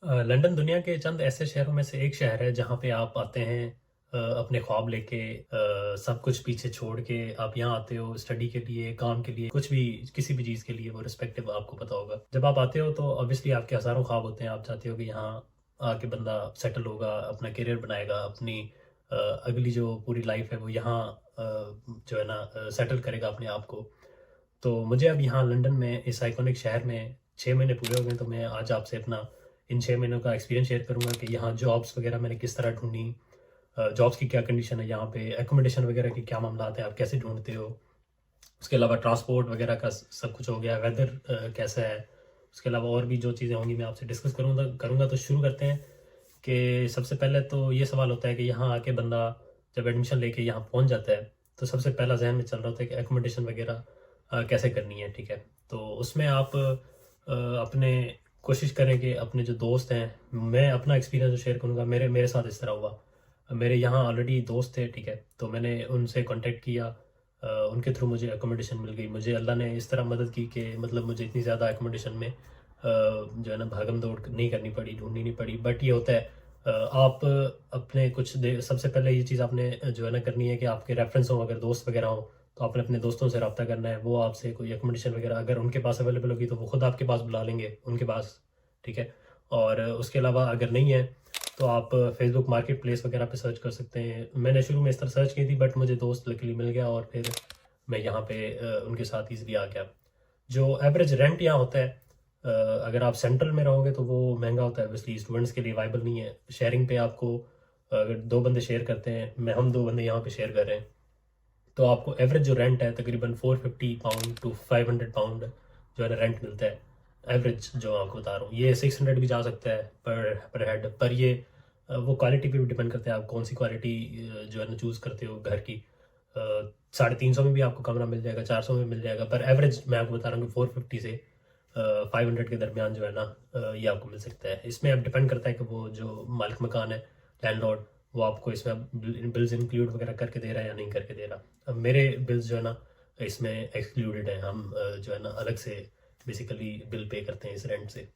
London दुनिया के चंद ऐसे शहरों में से एक शहर है जहाँ पे आप आते हैं अपने ख्वाब लेके, सब कुछ पीछे छोड़ के आप यहाँ आते हो स्टडी के लिए, काम के लिए, कुछ भी, किसी भी चीज़ के लिए, वो रिस्पेक्टिव आपको पता होगा। जब आप आते हो तो ऑब्वियसली आपके हज़ारों ख्वाब होते हैं। आप चाहते हो कि यहाँ आके बंदा सेटल होगा, अपना करियर बनाएगा, अपनी अगली जो पूरी लाइफ है वो यहाँ जो है ना सेटल करेगा अपने आप को। तो मुझे अब यहाँ लंदन में इस आइकॉनिक शहर में 6 महीने पूरे हो गए, तो मैं आज आपसे अपना इन 6 महीनों का एक्सपीरियंस शेयर करूँगा कि यहाँ जॉब्स वगैरह मैंने किस तरह ढूंढी, जॉब्स की क्या कंडीशन है यहाँ पे, एकोमोडेशन वगैरह के क्या मामला हैं, आप कैसे ढूंढते हो। उसके अलावा ट्रांसपोर्ट वगैरह का सब कुछ हो गया, वेदर कैसा है। उसके अलावा और भी जो चीज़ें होंगी मैं आपसे डिस्कस करूँगा। तो शुरू करते हैं कि सबसे पहले तो ये सवाल होता है कि यहाँ आके बंदा जब एडमिशन लेके यहाँ पहुँच जाता है तो सबसे पहला जहन में चल रहा होता है कि एकोमोडेशन वगैरह कैसे करनी है। ठीक है, तो उसमें आप अपने कोशिश करें कि अपने जो दोस्त हैं, मैं अपना एक्सपीरियंस शेयर करूँगा। मेरे मेरे साथ इस तरह हुआ, मेरे यहाँ ऑलरेडी दोस्त थे। ठीक है, तो मैंने उनसे कांटेक्ट किया, उनके थ्रू मुझे एकोमोडेशन मिल गई। मुझे अल्लाह ने इस तरह मदद की कि मतलब मुझे इतनी ज़्यादा एकोमोडेशन में जो है ना भागम दौड़ नहीं करनी पड़ी, ढूंढनी नहीं पड़ी। बट ये होता है आप अपने कुछ दे सबसे पहले ये चीज़ आपने जो है ना करनी है कि आपके रेफरेंस हो, अगर दोस्त वगैरह हो तो आपने अपने दोस्तों से रब्ता करना है। वो आपसे कोई एकोमोडेशन वगैरह अगर उनके पास अवेलेबल होगी तो वो खुद आपके पास बुला लेंगे उनके पास। ठीक है, और उसके अलावा अगर नहीं है तो आप फेसबुक मार्केट प्लेस वगैरह पे सर्च कर सकते हैं। मैंने शुरू में इस तरह सर्च की थी बट मुझे दोस्त लकीली मिल गया और फिर मैं यहाँ पे उनके साथ ईज़िली आ गया। जो एवरेज रेंट यहाँ होता है, अगर आप सेंट्रल में रहोगे तो वो महंगा होता है, ऑब्वियसली स्टूडेंट्स के लिए वाइबल नहीं है। शेयरिंग पे आपको अगर दो बंदे शेयर करते हैं, हम दो बंदे यहाँ पे शेयर कर रहे हैं, तो आपको एवरेज जो रेंट है तकरीबन 450 पाउंड टू 500 पाउंड जो है ना रेंट मिलता है। एवरेज जो आपको बता रहा हूँ, ये 600 भी जा सकता है पर हेड। पर ये वो क्वालिटी पे भी डिपेंड करता है, आप कौन सी क्वालिटी जो है ना चूज़ करते हो घर की। 350 में भी आपको कमरा मिल जाएगा, 400 में मिल जाएगा, पर एवरेज मैं आपको बता रहा हूँ कि 450 से 500 के दरमियान जो है ना ये आपको मिल सकता है। इसमें अब डिपेंड करता है कि वो जो मालिक मकान है, लैंडलॉर्ड, वो आपको इसमें बिल्स इंक्लूड वगैरह करके दे रहा है या नहीं करके दे रहा। अब मेरे बिल्स जो है ना इसमें एक्सक्लूडेड है, हम जो है ना अलग से बेसिकली बिल पे करते हैं इस रेंट से।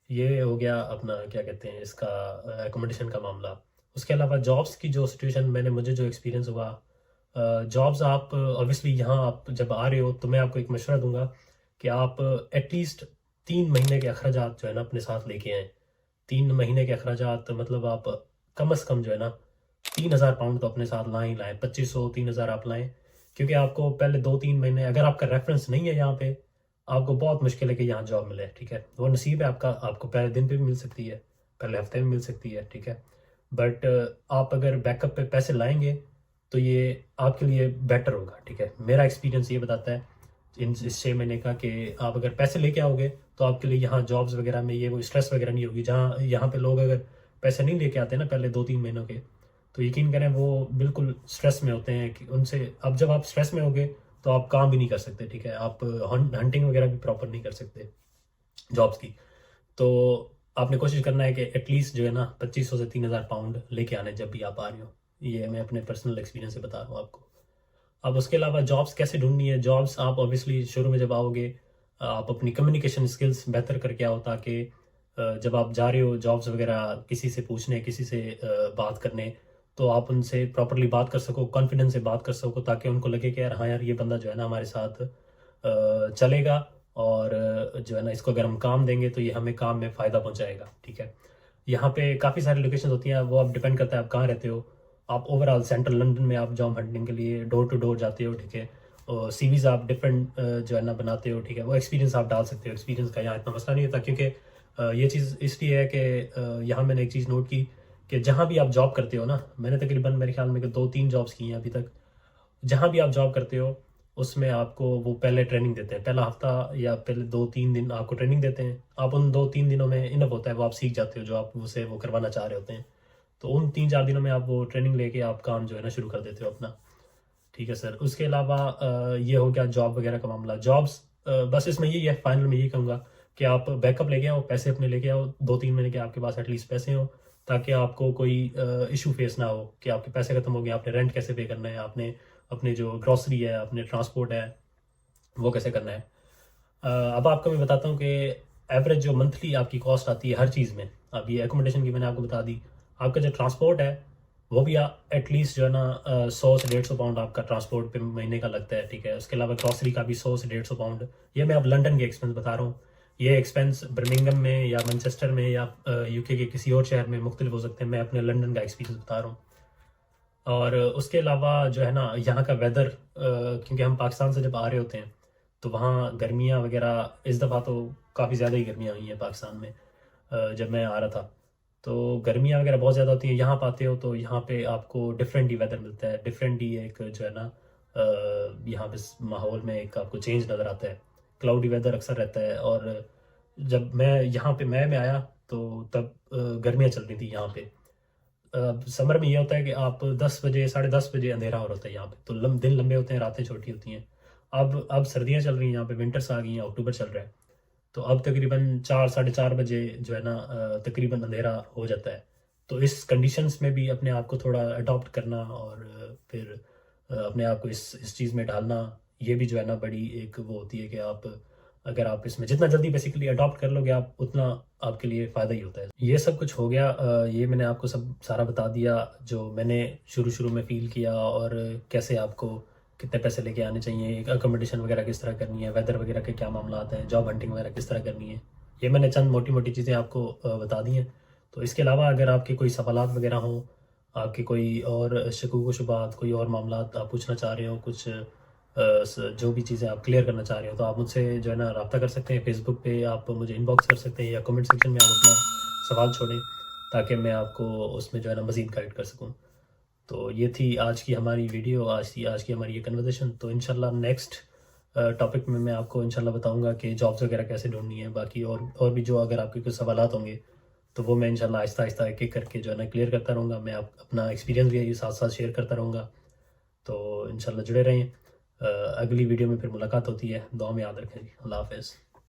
ये हो गया अपना क्या कहते हैं इसका एकोमोडेशन का मामला। उसके अलावा जॉब्स की जो सिचुएशन, मुझे जो एक्सपीरियंस हुआ, जॉब्स आप ऑब्वियसली यहाँ आप जब आ रहे हो तो मैं आपको एक मशवरा दूंगा कि आप एटलीस्ट 3 महीने के अखराजात जो है ना अपने साथ लेके आएँ। 3 महीने के अखराजात मतलब आप कम अज़ कम जो है ना 3,000 पाउंड तो अपने साथ लाएं ही लाएं। 2500 3,000 आप लाएं, क्योंकि आपको पहले 2-3 महीने अगर आपका रेफरेंस नहीं है यहाँ पे, आपको बहुत मुश्किल है कि यहाँ जॉब मिले। ठीक है, वो नसीब है आपका, आपको पहले दिन पे भी मिल सकती है, पहले हफ्ते में मिल सकती है। ठीक है, बट आप अगर बैकअप पे पैसे लाएंगे तो ये आपके लिए बेटर होगा। ठीक है, मेरा एक्सपीरियंस ये बताता है इस 6 महीने का कि आप अगर पैसे लेके आओगे तो आपके लिए यहाँ जॉब्स वगैरह में ये वो स्ट्रेस वगैरह नहीं होगी। जहाँ यहाँ पे लोग अगर पैसे नहीं लेके आते ना पहले 2-3 महीनों के, तो यकीन करें वो बिल्कुल स्ट्रेस में होते हैं कि उनसे अब जब आप स्ट्रेस में होगे तो आप काम भी नहीं कर सकते। ठीक है, आप हंटिंग वगैरह भी प्रॉपर नहीं कर सकते जॉब्स की। तो आपने कोशिश करना है कि एटलीस्ट जो है ना 2500 से 3,000 पाउंड लेके आने जब भी आप आ रहे हो। ये मैं अपने पर्सनल एक्सपीरियंस से बता रहा हूँ आपको। अब उसके अलावा जॉब्स कैसे ढूंढनी है, जॉब्स आप ऑब्वियसली शुरू में जब आओगे आप अपनी कम्युनिकेशन स्किल्स बेहतर करके आओ, ताकि जब आप जा रहे हो जॉब्स वगैरह किसी से पूछने, किसी से बात करने, तो आप उनसे प्रॉपरली बात कर सको, कॉन्फिडेंस से बात कर सको, ताकि उनको लगे कि यार हाँ यार ये बंदा जो है ना हमारे साथ चलेगा, और जो है ना इसको अगर हम काम देंगे तो ये हमें काम में फ़ायदा पहुंचाएगा। ठीक है, यहाँ पे काफ़ी सारी लोकेशन होती हैं, वो आप डिपेंड करता है आप कहाँ रहते हो। आप ओवरऑल सेंट्रल लंदन में आप जॉब हंटिंग के लिए डोर टू डोर जाते हो। ठीक है, और सीवीज आप डिफरेंट जो है ना बनाते हो। ठीक है, वो एक्सपीरियंस आप डाल सकते हो, एक्सपीरियंस का यहाँ इतना मसला नहीं होता, क्योंकि ये चीज़ इसलिए है कि यहाँ मैंने एक चीज़ नोट की कि जहाँ भी आप जॉब करते हो ना, मैंने तकरीबन मेरे ख्याल में कि 2-3 जॉब्स की हैं अभी तक। जहाँ भी आप जॉब करते हो उसमें आपको वो पहले ट्रेनिंग देते हैं, पहला हफ्ता या पहले 2-3 दिन आपको ट्रेनिंग देते हैं। आप उन 2-3 दिनों में इनफ होता है, वो आप सीख जाते हो जो आप उसे वो करवाना चाह रहे होते हैं। तो उन 3-4 दिनों में आप वो ट्रेनिंग लेके आप काम जो है ना शुरू कर देते हो अपना। ठीक है सर, उसके अलावा ये हो गया जॉब वगैरह का मामला। जॉब्स बस इसमें यही है, फाइनल में यही कहूँगा कि आप बैकअप लेके आओ, पैसे अपने लेके आओ, 2-3 महीने के आपके पास एटलीस्ट पैसे हो, ताकि आपको कोई इशू फेस ना हो कि आपके पैसे खत्म हो गए, आपने रेंट कैसे पे करना है, आपने अपने जो ग्रॉसरी है, अपने ट्रांसपोर्ट है, वो कैसे करना है। अब आपको मैं बताता हूँ कि ایوریج جو منتھلی آپ کی کاسٹ آتی ہے ہر چیز میں، اب یہ ایکوموڈیشن کی میں نے آپ کو بتا دی، آپ کا جو ٹرانسپورٹ ہے وہ بھی ایٹ لیسٹ جو ہے نا 100 سے 150 پاؤنڈ آپ کا ٹرانسپورٹ پہ مہینے کا لگتا ہے، ٹھیک ہے. اس کے علاوہ گروسری کا بھی 100 سے 150 پاؤنڈ. یہ میں اب لنڈن کے ایکسپینس بتا رہا ہوں. یہ ایکسپینس برمنگم میں یا مانچسٹر میں یا یو کے کسی اور شہر میں مختلف ہو سکتے ہیں، میں اپنے لنڈن کا ایکسپیرینس بتا رہا ہوں. اور اس کے علاوہ جو ہے نا یہاں کا ویدر، کیونکہ ہم پاکستان سے جب آ رہے ہوتے ہیں تو وہاں گرمیاں وغیرہ، اس دفعہ تو کافی زیادہ ہی گرمیاں ہوئی ہیں پاکستان میں. جب میں آ رہا تھا تو گرمیاں وغیرہ بہت زیادہ ہوتی ہیں. یہاں پہ آتے ہو تو یہاں پہ آپ کو ڈفرینٹ ہی ویدر ملتا ہے، ڈفرینٹ ہی ایک جو ہے نا یہاں پہ ماحول میں ایک آپ کو چینج نظر آتا ہے. کلاؤڈی ویدر اکثر رہتا ہے. اور جب میں یہاں پہ میں آیا تو تب گرمیاں چل رہی تھی یہاں پہ. سمر میں یہ ہوتا ہے کہ آپ 10 بجے 10:30 بجے اندھیرا ہو رہا ہوتا ہے یہاں پہ، تو دن لمبے ہوتے ہیں، راتیں چھوٹی ہوتی ہیں. اب سردیاں چل رہی ہیں یہاں پہ، ونٹرس آ گئی ہیں، اکتوبر چل رہا ہے، تو اب تقریباً 4 ساڑھے 4 بجے جو ہے نا تقریباً اندھیرا ہو جاتا ہے. تو اس کنڈیشنز میں بھی اپنے آپ کو تھوڑا اڈاپٹ کرنا اور پھر اپنے آپ کو اس چیز میں ڈالنا، یہ بھی جو ہے نا بڑی ایک وہ ہوتی ہے کہ آپ اگر آپ اس میں جتنا جلدی بیسیکلی اڈاپٹ کر لو گے آپ، اتنا آپ کے لیے فائدہ ہی ہوتا ہے. یہ سب کچھ ہو گیا. یہ میں نے آپ کو سب سارا بتا دیا جو میں نے شروع میں فیل کیا، اور کیسے آپ کو کتنے پیسے لے کے آنے چاہیے، اکوموڈیشن وغیرہ کس طرح کرنی ہے، ویدر وغیرہ کے کیا معاملات ہیں، جاب ہنٹنگ وغیرہ کس طرح کرنی ہے. یہ میں نے چند موٹی موٹی چیزیں آپ کو بتا دی ہیں. تو اس کے علاوہ اگر آپ کے کوئی سوالات وغیرہ ہوں، آپ کے کوئی اور شکوک و شبہات، کوئی اور معاملات آپ پوچھنا چاہ رہے ہو، کچھ جو بھی چیزیں آپ کلیئر کرنا چاہ رہے ہو، تو آپ مجھ سے جو ہے نا رابطہ کر سکتے ہیں. فیس بک پہ آپ مجھے ان باکس کر سکتے ہیں، یا کمنٹ سیکشن میں آپ اپنا سوال چھوڑیں تاکہ میں آپ کو اس میں جو ہے نا مزید گائڈ کر سکوں. تو یہ تھی آج کی ہماری ویڈیو، آج کی ہماری یہ کنورزیشن. تو انشاءاللہ نیکسٹ ٹاپک میں آپ کو انشاءاللہ بتاؤں گا کہ جابس وغیرہ کیسے ڈھونڈنی ہے. باقی اور بھی جو اگر آپ کے کچھ سوالات ہوں گے تو وہ میں انشاءاللہ آہستہ آہستہ ایک ایک کر کے جو ہے نا کلیئر کرتا رہوں گا. میں اپنا ایکسپیرینس بھی ساتھ ساتھ شیئر کرتا رہوں گا. تو انشاءاللہ جڑے رہیں. اگلی ویڈیو میں پھر ملاقات ہوتی ہے. دعا میں یاد رکھیں جی. اللہ حافظ.